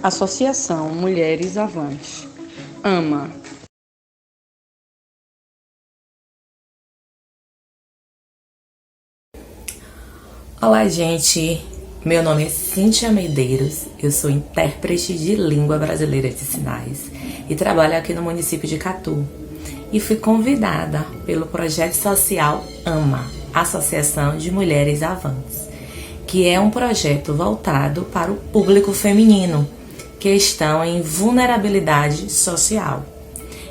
Associação Mulheres Avante. AMA. Olá, gente. Meu nome é Cíntia Medeiros, eu sou intérprete de língua brasileira de sinais e trabalho aqui no município de Catu. E fui convidada pelo projeto social AMA, Associação de Mulheres Avantes, que é um projeto voltado para o público feminino que estão em vulnerabilidade social.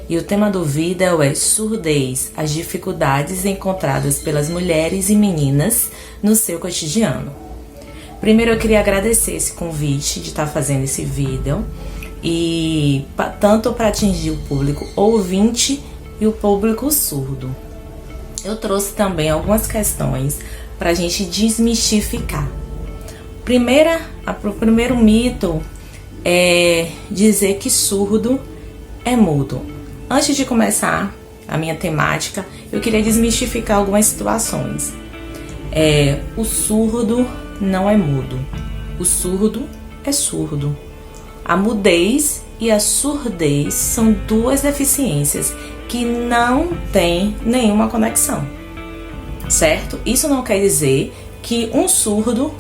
E o tema do vídeo é surdez, as dificuldades encontradas pelas mulheres e meninas no seu cotidiano. Primeiro eu queria agradecer esse convite de estar fazendo esse vídeo, e tanto para atingir o público ouvinte e o público surdo. Eu trouxe também algumas questões para a gente desmistificar. O primeiro mito é dizer que surdo é mudo. Antes de começar a minha temática, eu queria desmistificar algumas situações. O surdo não é mudo. O surdo é surdo. A mudez e a surdez são duas deficiências que não têm nenhuma conexão, certo? Isso não quer dizer que um surdo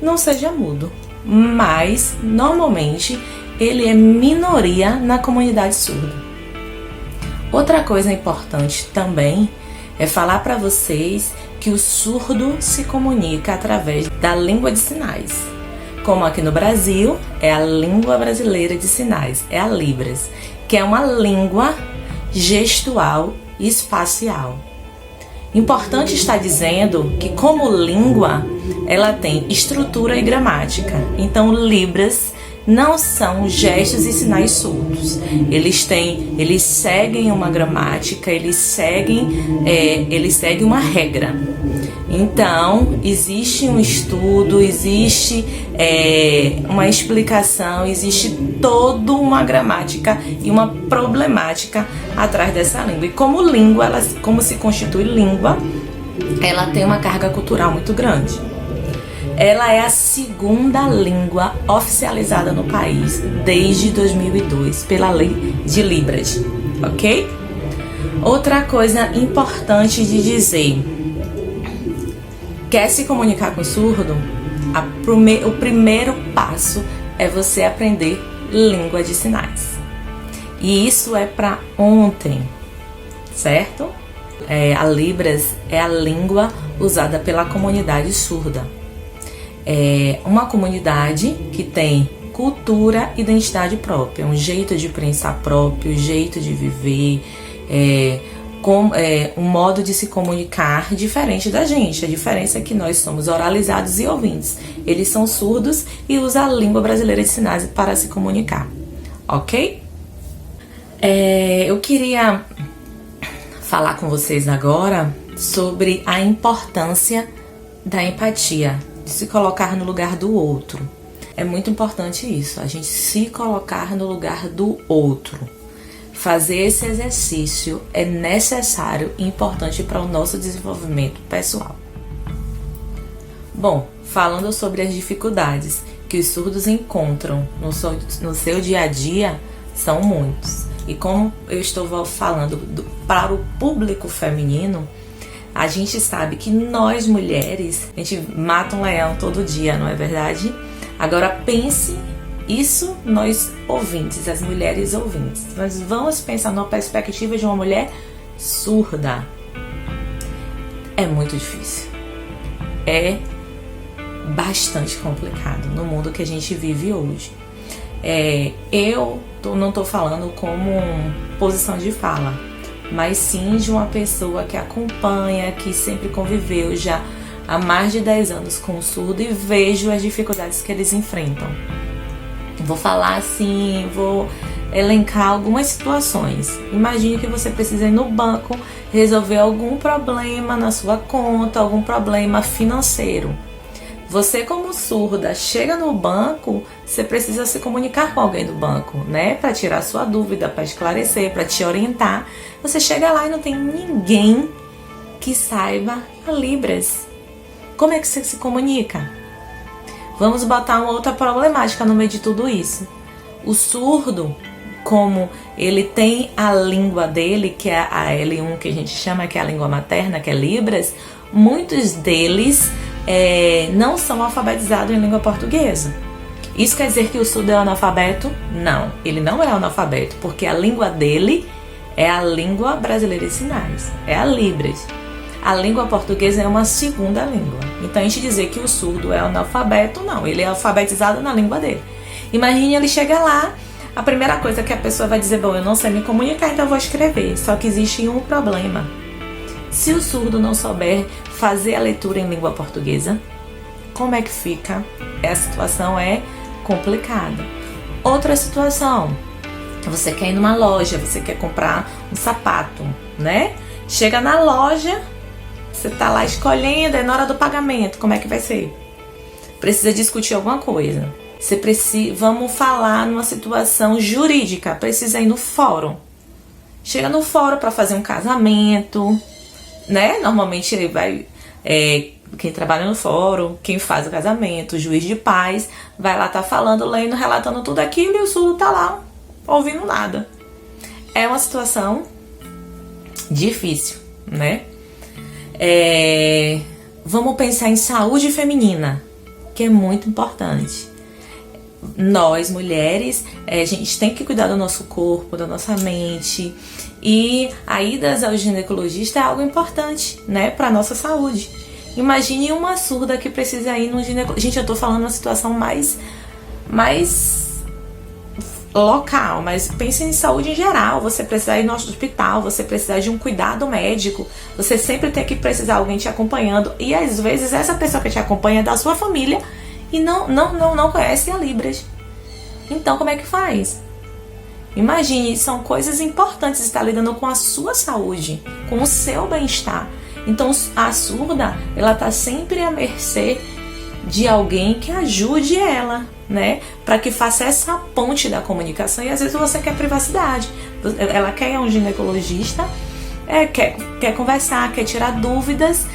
não seja mudo, mas normalmente ele é minoria na comunidade surda. Outra coisa importante também é falar para vocês que o surdo se comunica através da língua de sinais. Como aqui no Brasil, é a língua brasileira de sinais, é a Libras, que é uma língua gestual e espacial. Importante estar dizendo que, como língua, ela tem estrutura e gramática. Então, Libras não são gestos e sinais surdos. Eles seguem uma gramática, eles seguem uma regra. Então, existe um estudo, existe uma explicação, existe toda uma gramática e uma problemática atrás dessa língua. E como língua, como se constitui língua, ela tem uma carga cultural muito grande. Ela é a segunda língua oficializada no país desde 2002 pela Lei de Libras, ok? Outra coisa importante de dizer: quer se comunicar com o surdo? O primeiro passo é você aprender língua de sinais. E isso é para ontem, certo? A Libras é a língua usada pela comunidade surda. É uma comunidade que tem cultura e identidade própria, um jeito de pensar próprio, um jeito de viver, um modo de se comunicar diferente da gente. A diferença é que nós somos oralizados e ouvintes. Eles são surdos e usam a língua brasileira de sinais para se comunicar, ok? Eu queria falar com vocês agora sobre a importância da empatia, de se colocar no lugar do outro. É muito importante isso, a gente se colocar no lugar do outro. Fazer esse exercício é necessário e importante para o nosso desenvolvimento pessoal. Bom, falando sobre as dificuldades que os surdos encontram no seu dia a dia, são muitos. E como eu estou falando para o público feminino, a gente sabe que nós mulheres, a gente mata um leão todo dia, não é verdade? Agora pense isso nós ouvintes, as mulheres ouvintes. Nós vamos pensar numa perspectiva de uma mulher surda. É muito difícil. É bastante complicado no mundo que a gente vive hoje. Eu não estou falando como posição de fala, mas sim de uma pessoa que acompanha, que sempre conviveu já há mais de 10 anos com o surdo e vejo as dificuldades que eles enfrentam. Vou falar assim, vou elencar algumas situações. Imagine que você precisa ir no banco resolver algum problema na sua conta, algum problema financeiro. Você, como surda, chega no banco, você precisa se comunicar com alguém do banco, né? Para tirar sua dúvida, para esclarecer, para te orientar. Você chega lá e não tem ninguém que saiba a Libras. Como é que você se comunica? Vamos botar uma outra problemática no meio de tudo isso. O surdo, como ele tem a língua dele, que é a L1, que a gente chama, que é a língua materna, que é Libras, muitos deles não são alfabetizados em língua portuguesa. Isso quer dizer que o surdo é analfabeto? Não, ele não é analfabeto, porque a língua dele é a língua brasileira de sinais, é a Libras. A língua portuguesa é uma segunda língua. Então a gente dizer que o surdo é analfabeto, não, ele é alfabetizado na língua dele. Imagine ele chega lá, a primeira coisa que a pessoa vai dizer, bom, eu não sei me comunicar, então eu vou escrever. Só que existe um problema. Se o surdo não souber fazer a leitura em língua portuguesa, como é que fica? A situação é complicada. Outra situação, você quer ir numa loja, você quer comprar um sapato, né? Chega na loja, você tá lá escolhendo, é na hora do pagamento, como é que vai ser? Precisa discutir alguma coisa. Vamos falar numa situação jurídica, precisa ir no fórum. Chega no fórum para fazer um casamento, né? Normalmente ele vai, quem trabalha no fórum, quem faz o casamento, o juiz de paz, vai lá tá falando, lendo, relatando tudo aquilo e o surdo tá lá ouvindo nada. É uma situação difícil, né? Vamos pensar em saúde feminina, que é muito importante. Nós, mulheres, a gente tem que cuidar do nosso corpo, da nossa mente. E a ida ao ginecologista é algo importante, né, para nossa saúde. Imagine uma surda que precisa ir no ginecologista. Gente, eu tô falando uma situação mais local, mas pense em saúde em geral. Você precisar ir no hospital, você precisar de um cuidado médico, você sempre tem que precisar de alguém te acompanhando. E às vezes essa pessoa que te acompanha é da sua família e não conhece a Libras. Então como é que faz? Imagine, são coisas importantes, estar lidando com a sua saúde, com o seu bem-estar. Então a surda, ela tá sempre à mercê de alguém que ajude ela, né? Para que faça essa ponte da comunicação. E às vezes você quer privacidade, ela quer um ginecologista, quer conversar, quer tirar dúvidas,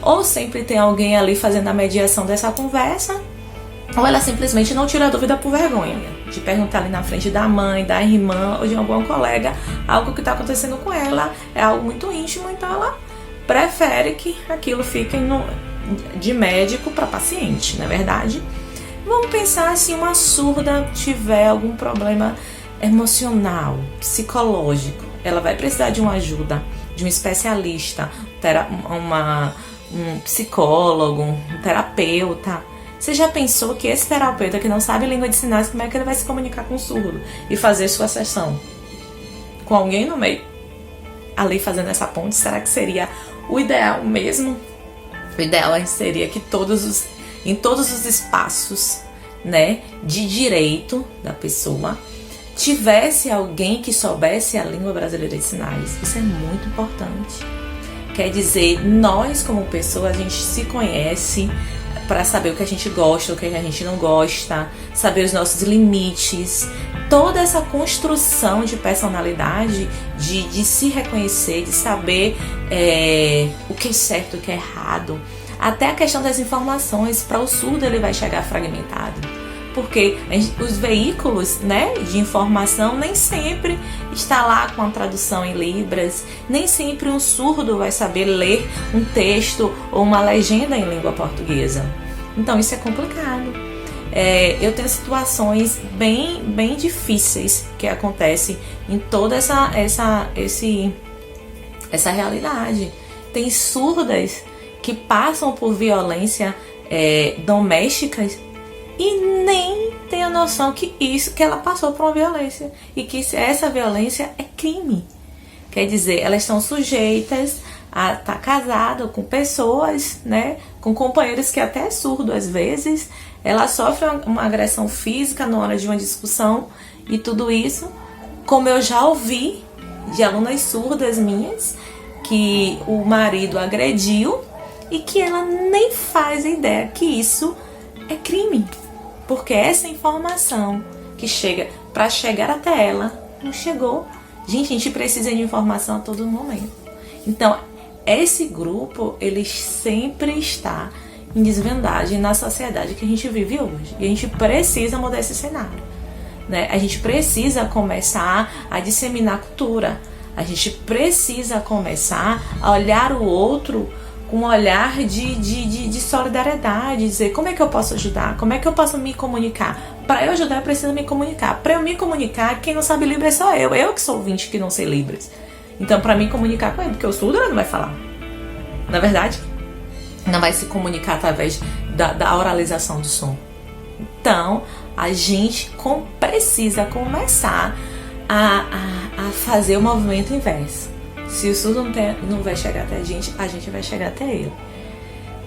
ou sempre tem alguém ali fazendo a mediação dessa conversa, ou ela simplesmente não tira a dúvida por vergonha de perguntar ali na frente da mãe, da irmã ou de algum colega algo que está acontecendo com ela, é algo muito íntimo, então ela prefere que aquilo fique de médico para paciente, não é verdade? Vamos pensar se uma surda tiver algum problema emocional, psicológico, ela vai precisar de uma ajuda, de um especialista, um psicólogo, um terapeuta. Você já pensou que esse terapeuta que não sabe língua de sinais, como é que ele vai se comunicar com o surdo e fazer sua sessão com alguém no meio? Ali fazendo essa ponte, será que seria o ideal mesmo? O ideal seria que em todos os espaços, né, de direito da pessoa, tivesse alguém que soubesse a língua brasileira de sinais. Isso é muito importante. Quer dizer, nós como pessoa, a gente se conhece para saber o que a gente gosta, o que a gente não gosta, saber os nossos limites. Toda essa construção de personalidade, de se reconhecer, de saber o que é certo, o que é errado. Até a questão das informações, para o surdo ele vai chegar fragmentado. Porque os veículos, né, de informação nem sempre está lá com a tradução em Libras, nem sempre um surdo vai saber ler um texto ou uma legenda em língua portuguesa. Então isso é complicado. Eu tenho situações bem difíceis que acontecem em toda essa realidade. Tem surdas que passam por violência doméstica e nem tem a noção que ela passou por uma violência e que essa violência é crime. Quer dizer, elas estão sujeitas a estar casadas com pessoas, né, com companheiros que até é surdo às vezes. Ela sofre uma agressão física na hora de uma discussão e tudo isso, como eu já ouvi de alunas surdas minhas, que o marido agrediu e que ela nem faz ideia que isso é crime. Porque essa informação que chega, para chegar até ela, não chegou. Gente, a gente precisa de informação a todo momento. Então, esse grupo, ele sempre está em desvantagem na sociedade que a gente vive hoje. E a gente precisa mudar esse cenário. né? A gente precisa começar a disseminar cultura. A gente precisa começar a olhar o outro com um olhar de solidariedade, dizer como é que eu posso ajudar, como é que eu posso me comunicar. Para eu ajudar, eu preciso me comunicar. Para eu me comunicar, quem não sabe Libras sou eu que sou ouvinte que não sei Libras. Então, para mim comunicar com ele, porque o surdo ele não vai falar. Na verdade, não vai se comunicar através da oralização do som. Então, a gente precisa começar a fazer o movimento inverso. Se o surdo não vai chegar até a gente vai chegar até ele.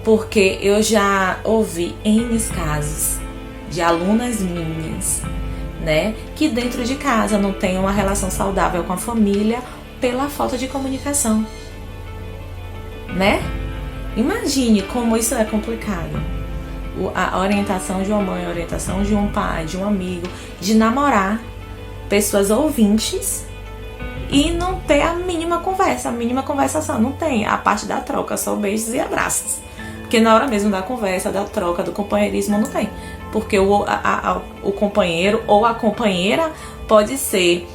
Porque eu já ouvi N casos de alunas minhas, né, que dentro de casa não tem uma relação saudável com a família pela falta de comunicação, né? Imagine como isso é complicado. A orientação de uma mãe, a orientação de um pai, de um amigo, de namorar pessoas ouvintes e não ter a mínima conversa, a mínima conversação. Não tem a parte da troca, só beijos e abraços. Porque na hora mesmo da conversa, da troca, do companheirismo, não tem. Porque o companheiro ou a companheira pode ser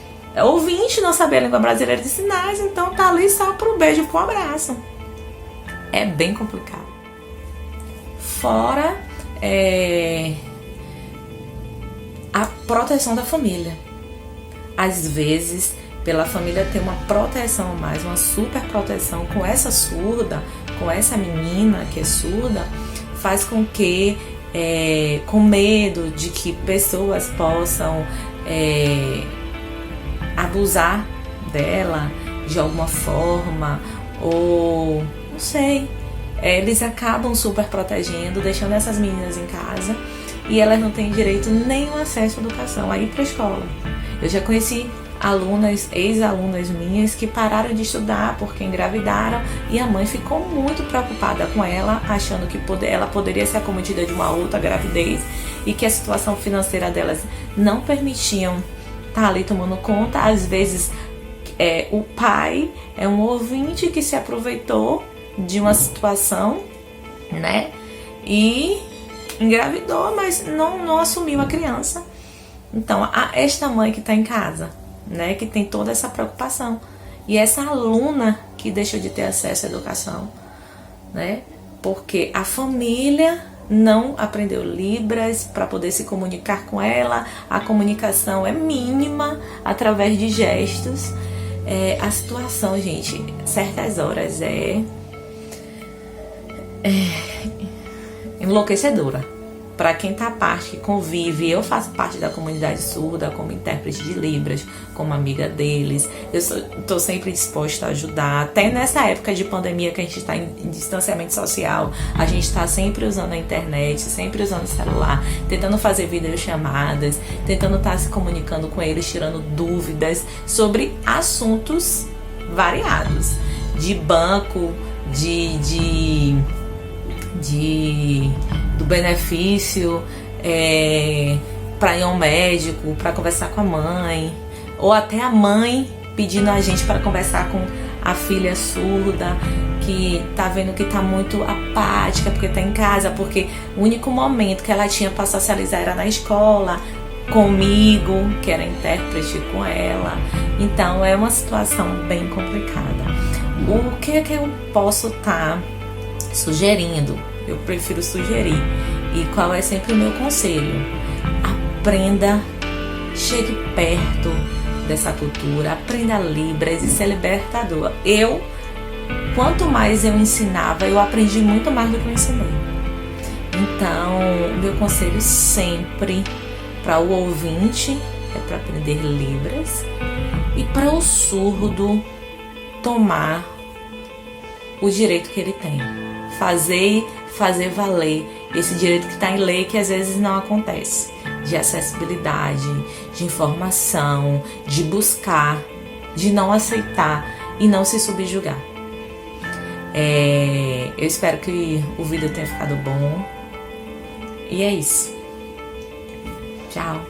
ouvinte, não saber a língua brasileira de sinais, então tá ali só pro beijo e pro abraço. É bem complicado. Fora a proteção da família. Às vezes, pela família ter uma proteção mais, uma super proteção com essa surda, com essa menina que é surda, faz com que, com medo de que pessoas possam abusar dela de alguma forma, ou não sei, eles acabam super protegendo, deixando essas meninas em casa e elas não têm direito nem o acesso à educação, a ir para a escola. Eu já conheci alunas, ex-alunas minhas que pararam de estudar porque engravidaram e a mãe ficou muito preocupada com ela, achando que ela poderia ser acometida de uma outra gravidez e que a situação financeira delas não permitiam estar ali tomando conta. Às vezes o pai é um ouvinte que se aproveitou de uma situação, né, e engravidou, mas não assumiu a criança. Então, esta mãe que está em casa, né, que tem toda essa preocupação, e essa aluna que deixou de ter acesso à educação, né, porque a família não aprendeu Libras para poder se comunicar com ela, a comunicação é mínima através de gestos. A situação, gente, certas horas é enlouquecedora. Para quem tá parte, que convive, eu faço parte da comunidade surda como intérprete de Libras, como amiga deles. Eu tô sempre disposta a ajudar. Até nessa época de pandemia que a gente está em distanciamento social, a gente está sempre usando a internet, sempre usando o celular, tentando fazer videochamadas, tentando estar se comunicando com eles, tirando dúvidas sobre assuntos variados, de banco, do benefício, para ir ao médico, para conversar com a mãe, ou até a mãe pedindo a gente para conversar com a filha surda, que tá vendo que tá muito apática porque tá em casa, porque o único momento que ela tinha para socializar era na escola, comigo, que era intérprete com ela. Então é uma situação bem complicada. O que é que eu posso estar sugerindo? Eu prefiro sugerir. E qual é sempre o meu conselho? Aprenda, chegue perto dessa cultura, aprenda Libras e ser libertador. Quanto mais eu ensinava, eu aprendi muito mais do que eu ensinei. Então, meu conselho sempre para o ouvinte é para aprender Libras e para o surdo tomar o direito que ele tem. Fazer valer esse direito que está em lei, que às vezes não acontece, de acessibilidade, de informação, de buscar, de não aceitar e não se subjugar. Eu espero que o vídeo tenha ficado bom. E é isso. Tchau.